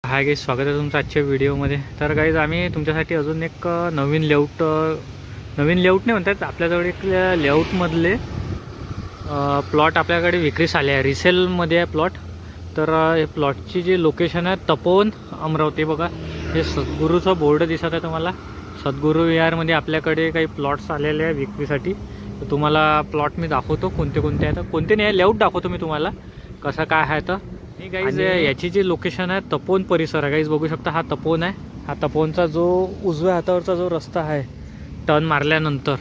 Hi guys, स्वागत आहे तुमचं आजच्या व्हिडिओमध्ये. तर गाईज आम्ही तुमच्यासाठी अजून एक नवीन लेआउट नाही म्हणतात, आपल्याजवळ एक लेआउटमधले प्लॉट आपल्याकडे विक्रीस आले आहे. रिसेलमध्ये आहे प्लॉट. तर हे प्लॉटची जी लोकेशन आहे तपोवन अमरावती. बघा, हे सद्गुरूचं बोर्ड दिसत आहे तुम्हाला. सद्गुरू विहारमध्ये आपल्याकडे काही प्लॉट्स आलेले आहे विक्रीसाठी. तर तुम्हाला प्लॉट मी दाखवतो कोणते कोणते आहेत. कोणते नाही, लेआउट दाखवतो मी तुम्हाला कसं काय आहे. तर गाईज याची जी लोकेशन आहे तपोवन परिसर आहे. गाईज बघू शकता, हा तपोवन आहे. हा तपोवनचा जो उजव्या हातावरचा जो रस्ता आहे टर्न मारल्यानंतर,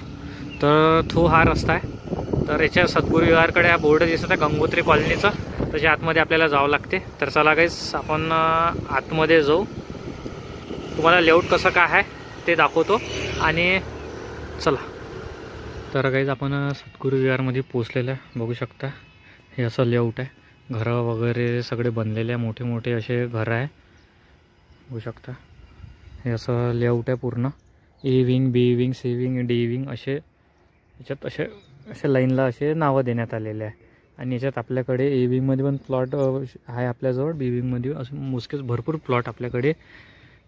तर तो हा रस्ता आहे. तर याच्या सद्गुरू विहारकडे हा बोर्ड दिसत आहे गंगोत्री कॉलनीचा. त्याच्या आतमध्ये आपल्याला जावं लागते. तर चला गाईज आपण आतमध्ये जाऊ, तुम्हाला लेआउट कसं काय आहे ते दाखवतो. आणि चला. तर गाईज आपण सद्गुरू विहारमध्ये पोचलेलं आहे. बघू शकता, हे असं लेआउट आहे. घरं वगैरे सगळे बनलेले आहे, मोठे मोठे असे घरं आहे. बघू शकता, हे असं लेआउट आहे पूर्ण. A wing, B wing, C wing, D wing असे याच्यात असे लाईनला असे नावं देण्यात आलेले आहे. आणि याच्यात आपल्याकडे ए विंगमध्ये पण प्लॉट आहे आपल्याजवळ. बी विंगमध्ये असं मोजकेच भरपूर प्लॉट आपल्याकडे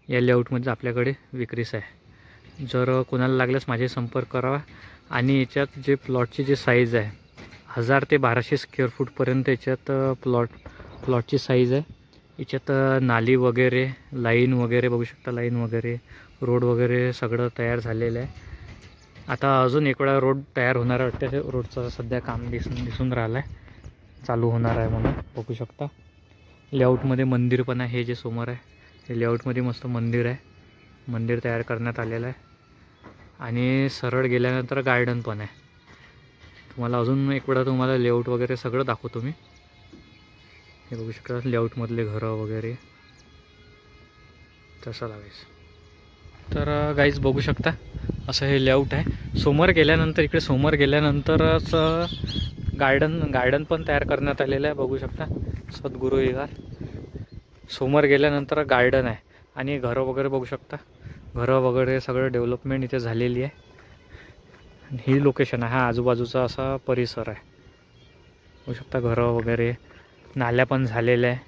या लेआउटमध्ये आपल्याकडे विक्रीस आहे. जर कोणाला लागल्यास माझे संपर्क करावा. आणि याच्यात जे प्लॉटची जी साईज आहे 1000 ते 1200 स्क्वेअर फूटपर्यंत याच्यात प्लॉटची साईज आहे. याच्यात नाली वगैरे, लाईन वगैरे बघू शकता, लाईन वगैरे, रोड वगैरे सगळं तयार झालेलं आहे. आता अजून एक वेळा रोड तयार होणार आहे वाटतं. रोडचं सध्या काम दिसून राहिलं आहे, चालू होणार आहे म्हणून. बघू शकता लेआउटमध्ये मंदिर पण आहे. हे जे समोर आहे हे लेआउटमध्ये मस्त मंदिर आहे. मंदिर तयार करण्यात आलेलं आहे. आणि सरळ गेल्यानंतर गार्डन पण आहे. तुम्हाला अजून एक वेळा तुम्हाला लेआउट वगैरे सगळं दाखवतो मी. हे बघू शकता लेआउटमधले घरं वगैरे तसं लावायचं. तर गाईज बघू शकता असं हे लेआउट आहे. समोर गेल्यानंतरच गार्डन पण तयार करण्यात आलेलं आहे. बघू शकता सद्गुरू विहार. समोर गेल्यानंतर गार्डन आहे. आणि घरं वगैरे बघू शकता, घरं वगैरे सगळं डेव्हलपमेंट इथे झालेली आहे. ही लोकेशन आहे. हा आजूबाजूचा असा परिसर आहे. बघू शकता घरं वगैरे, नाल्या पण झालेल्या आहे,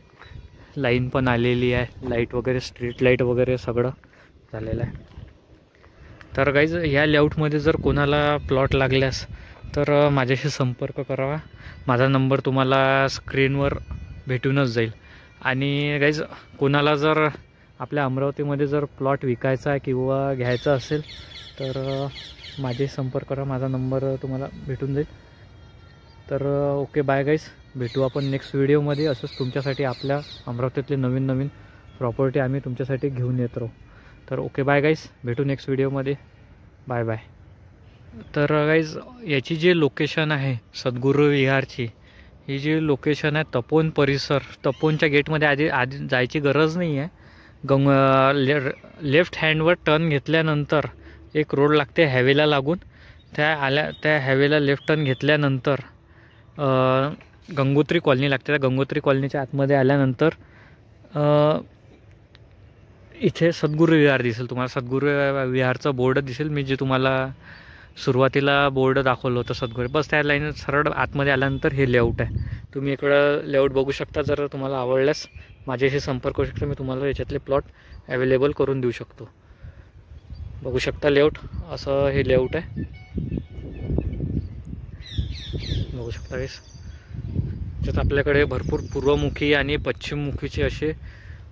लाईन पण आलेली आहे, लाईट वगैरे, स्ट्रीट लाईट वगैरे सगळं झालेलं आहे. तर गाईज ह्या लेआउटमध्ये जर कोणाला प्लॉट लागल्यास तर माझ्याशी संपर्क करावा. माझा नंबर तुम्हाला स्क्रीनवर भेटूनच जाईल. आणि गाईज कोणाला जर आपल्या अमरावतीमध्ये जर प्लॉट विकायचा आहे किंवा घ्यायचा असेल तर माझे संपर्क करा. माझा नंबर तुम्हाला भेटून जाईल. तर ओके, बाय गाईज. भेटू आपण नेक्स्ट व्हिडिओमध्ये. असंच तुमच्यासाठी आपल्या अमरावतीतले नवीन प्रॉपर्टी आम्ही तुमच्यासाठी घेऊन येत राहू. तर ओके, बाय गाईज. भेटू नेक्स्ट व्हिडिओमध्ये. Bye bye. तर गाईज याची जी लोकेशन आहे सद्गुरू विहारची, ही जी लोकेशन आहे तपोवन परिसर. तपोवनच्या गेटमध्ये आधी जायची गरज नाही आहे. लेफ्ट हँडवर टर्न घेतल्यानंतर एक रोड लागते हायवेला लागून. त्या हायवेला लेफ्ट टर्न घेतल्यानंतर गंगोत्री कॉलनी लागते. त्या गंगोत्री कॉलनीच्या आतमध्ये आल्यानंतर इथे सद्गुरू विहार दिसेल तुम्हाला. सद्गुरू विहारचा बोर्ड दिसेल. मी जे तुम्हाला सुरुवातीला बोर्ड दाखवलं होतं सद्गुरू, बस त्या लाईन सरळ आतमध्ये आल्यानंतर हे लेआउट आहे. तुम्ही इकडं लेआउट बघू शकता. जर तुम्हाला आवडल्यास माझ्याशी संपर्क करू शकता. मी तुम्हाला याच्यातले प्लॉट अवेलेबल करून देऊ शकतो. बघू शकता लेआउट, असं हे लेआउट आहे. बघू शकता गाईस, त्यात आपल्याकडे भरपूर पूर्वमुखी आणि पश्चिममुखीचे असे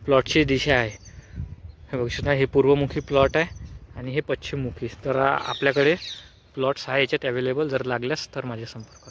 प्लॉटची दिशा आहे. हे बघू शकता, हे पूर्वमुखी प्लॉट आहे आणि हे पश्चिममुखी. तर आपल्याकडे प्लॉट्स आहे याच्यात अवेलेबल. जर लागल्यास तर माझे संपर्क करा.